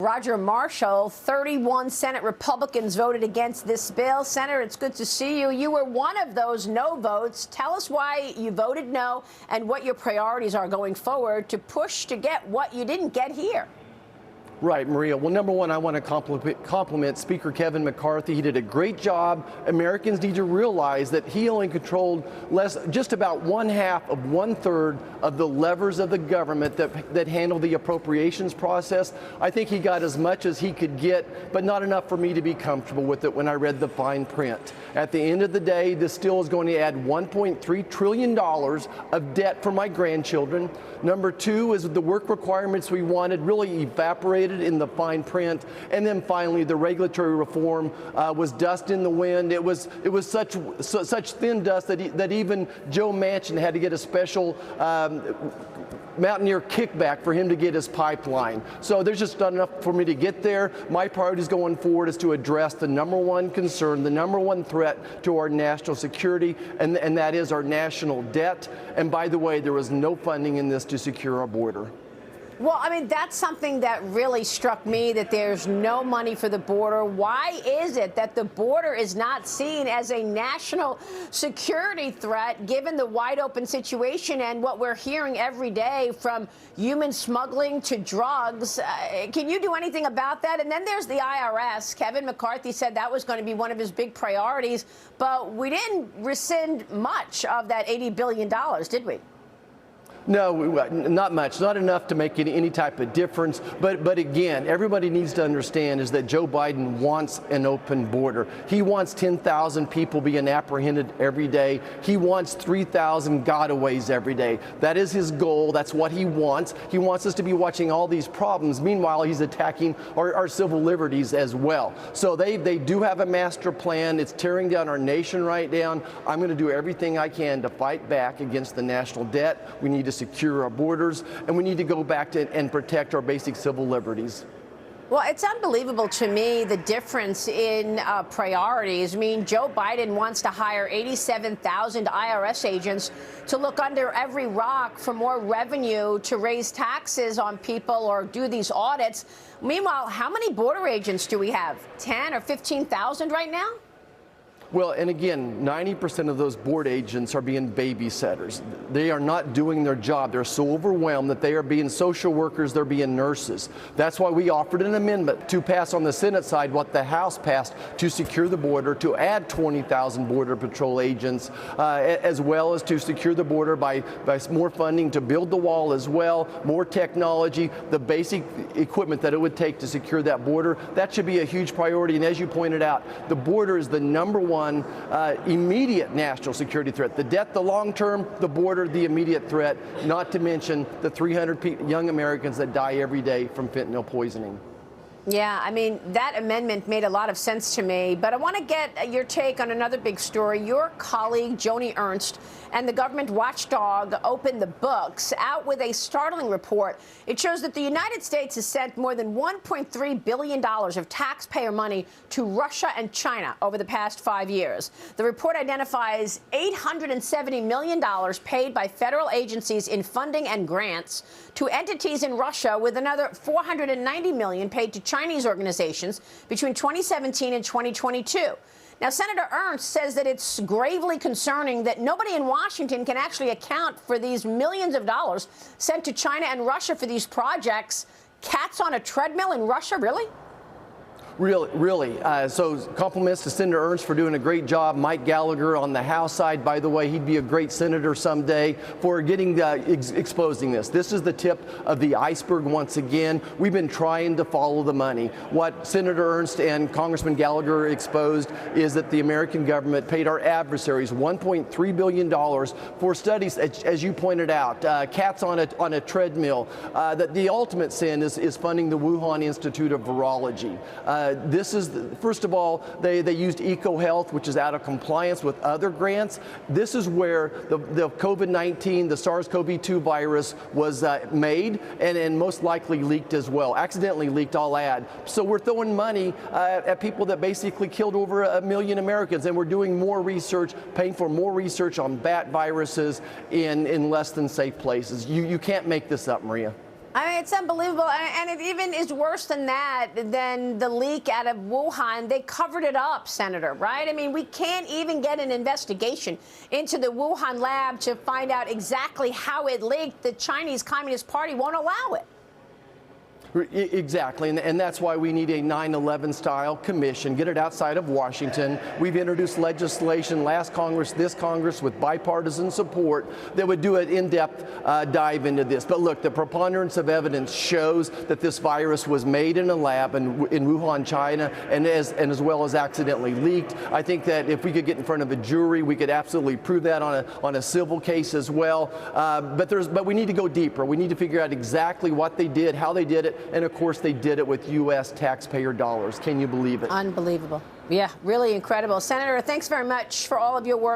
Roger Marshall, 31 Senate Republicans voted against this bill. Senator, it's good to see you. You were one of those no votes. Tell us why you voted no and what your priorities are going forward to push to get what you didn't get here. Right, Maria. Well, number one, I want to compliment Speaker Kevin McCarthy. He did a great job. Americans need to realize that he only controlled just about 1/2 of 1/3 of the levers of the government that handle the appropriations process. I think he got as much as he could get, but not enough for me to be comfortable with it when I read the fine print. At the end of the day, this still is going to add $1.3 trillion of debt for my grandchildren. Number two is the work requirements we wanted really evaporated in the fine print, and then finally the regulatory reform was dust in the wind. It was such thin dust that even Joe Manchin had to get a special Mountaineer kickback for him to get his pipeline. So there's just not enough for me to get there. My priorities going forward is to address the number one concern, the number one threat to our national security, and that is our national debt. And by the way, there was no funding in this to secure our border. Well, I mean, that's something that really struck me, that there's no money for the border. Why is it that the border is not seen as a national security threat, given the wide open situation and what we're hearing every day from human smuggling to drugs? Can you do anything about that? And then there's the IRS. Kevin McCarthy said that was going to be one of his big priorities, but we didn't rescind much of that $80 billion, did we? No, not much, not enough to make any type of difference. But again, everybody needs to understand is that Joe Biden wants an open border. He wants 10,000 people being apprehended every day. He wants 3,000 gotaways every day. That is his goal. That's what he wants. He wants us to be watching all these problems. Meanwhile, he's attacking our civil liberties as well. So they do have a master plan. It's tearing down our nation right now. I'm going to do everything I can to fight back against the national debt. We need to secure our borders, and we need to go back to and protect our basic civil liberties. Well, it's unbelievable to me, the difference in priorities. I mean, Joe Biden wants to hire 87,000 IRS agents to look under every rock for more revenue, to raise taxes on people or do these audits. Meanwhile, how many border agents do we have? 10 or 15,000 right now? Well, and again, 90% of those board agents are being babysitters. They are not doing their job. They're so overwhelmed that they are being social workers, they're being nurses. That's why we offered an amendment to pass on the Senate side what the House passed to secure the border, to add 20,000 Border Patrol agents, as well as to secure the border by more funding to build the wall as well, more technology, the basic equipment that it would take to secure that border. That should be a huge priority. And as you pointed out, the border is the number one immediate national security threat. The debt, the long term, the border, the immediate threat, not to mention the 300 young Americans that die every day from fentanyl poisoning. Yeah, I mean, that amendment made a lot of sense to me, but I want to get your take on another big story. Your colleague, Joni Ernst, and the government watchdog opened the books out with a startling report. It shows that the United States has sent more than $1.3 billion of taxpayer money to Russia and China over the past 5 years. The report identifies $870 million paid by federal agencies in funding and grants to entities in Russia, with another $490 million paid to Chinese organizations between 2017 and 2022. Now, Senator Ernst says that it's gravely concerning that nobody in Washington can actually account for these millions of dollars sent to China and Russia for these projects. Cats on a treadmill in Russia, really? Really. So compliments to Senator Ernst for doing a great job. Mike Gallagher on the House side, by the way, he'd be a great senator someday, for getting exposing this. This is the tip of the iceberg once again. We've been trying to follow the money. What Senator Ernst and Congressman Gallagher exposed is that the American government paid our adversaries $1.3 billion for studies, as you pointed out, cats on a treadmill. That the ultimate sin is funding the Wuhan Institute of Virology. This is, first of all, they used EcoHealth, which is out of compliance with other grants. This is where the COVID-19, the SARS-CoV-2 virus was made and most likely leaked as well, accidentally leaked, I'll add. So we're throwing money at people that basically killed over 1 million Americans, and we're doing more research, paying for more research on bat viruses in less than safe places. You can't make this up, Maria. I mean, it's unbelievable. And it even is worse than that, than the leak out of Wuhan. They covered it up, Senator, right? I mean, we can't even get an investigation into the Wuhan lab to find out exactly how it leaked. The Chinese Communist Party won't allow it. Exactly, and that's why we need a 9/11 style commission, get it outside of Washington. We've introduced legislation last Congress, this Congress, with bipartisan support that would do an in-depth dive into this. But look, the preponderance of evidence shows that this virus was made in a lab in Wuhan, China, and as well as accidentally leaked. I think that if we could get in front of a jury, we could absolutely prove that on a civil case as well. But we need to go deeper. We need to figure out exactly what they did, how they did it. And of course, they did it with U.S. taxpayer dollars. Can you believe it? Unbelievable. Yeah, really incredible. Senator, thanks very much for all of your work.